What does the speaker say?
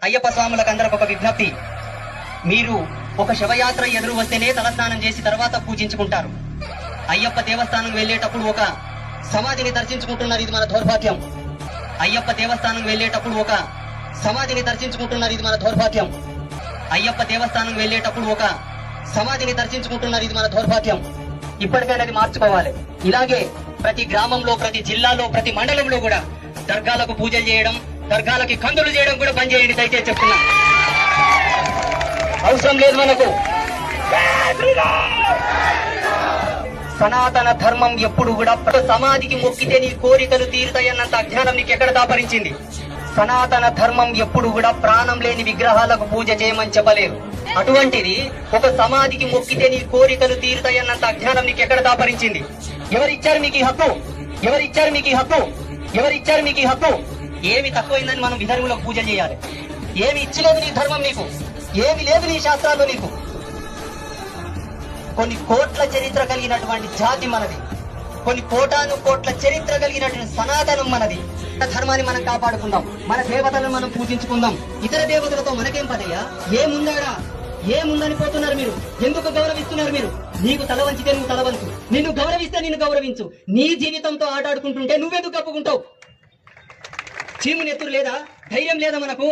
అయ్యప్ప స్వాములకు అందరికి ఒక విజ్ఞప్తి. మీరు ఒక శవయాత్ర ఎదురు వస్తేనే తలస్నానం చేసి తర్వాత పూజించుకుంటారు. అయ్యప్ప దేవస్థానం వెళ్లేటప్పుడు ఒక సమాధిని దర్శించుకుంటున్నారు, ఇది మన దౌర్భాగ్యం. అయ్యప్ప దేవస్థానం వెళ్లేటప్పుడు ఒక సమాధిని దర్శించుకుంటున్నారు, ఇది మన దౌర్భాగ్యం. అయ్యప్ప దేవస్థానం వెళ్లేటప్పుడు ఒక సమాధిని దర్శించుకుంటున్నారు, ఇది మన దౌర్భాగ్యం. ఇప్పటికైనా అది మార్చుకోవాలి. ఇలాగే ప్రతి గ్రామంలో, ప్రతి జిల్లాలో, ప్రతి మండలంలో కూడా దర్గాలకు పూజలు చేయడం, దర్గాలకి కందులు చేయడం కూడా బంద్ చేయండి దయచేసి చెప్తున్నా. అవసరం లేదు మనకు. సనాతన ధర్మం ఎప్పుడు కూడా సమాధికి మొక్కితే నీ కోరికలు తీరుతాయన్నంత అజ్ఞానం నీకు ఎక్కడ దాపరించింది? సనాతన ధర్మం ఎప్పుడు కూడా ప్రాణం లేని విగ్రహాలకు పూజ చేయమని చెప్పలేదు. అటువంటిది ఒక సమాధికి మొక్కితే నీ కోరికలు తీరుతాయన్నంత అజ్ఞానం నీకు ఎక్కడ దాపరించింది? ఎవరిచ్చారు మీకు ఈ హక్కు? ఎవరిచ్చారు మీకు ఈ హక్కు? ఎవరిచ్చారు మీకు ఈ హక్కు? ఏమి తక్కువైందని మనం విధర్ములకు పూజలు చేయాలి? ఏమి ఇచ్చలేదు నీ ధర్మం నీకు? ఏమి లేదు నీ శాస్త్రాల్లో నీకు? కొన్ని కోట్ల చరిత్ర కలిగినటువంటి జాతి మనది, కొన్ని కోటాను కోట్ల చరిత్ర కలిగినటువంటి సనాతనం మనది. ధర్మాన్ని మనం కాపాడుకుందాం, మన దేవతలను మనం పూజించుకుందాం. ఇతర దేవతలతో మనకేం పదయ్యా? ఏముందాడా? ఏముందని పోతున్నారు మీరు? ఎందుకు గౌరవిస్తున్నారు మీరు? నీకు తల వంచితే నువ్వు తల వంచు, నిన్ను గౌరవిస్తే నిన్ను గౌరవించు. నీ జీవితంతో ఆటాడుకుంటుంటే నువ్వెందుకు కప్పుకుంటావు? చీము నెత్తురు లేదా? ధైర్యం లేదా మనకు?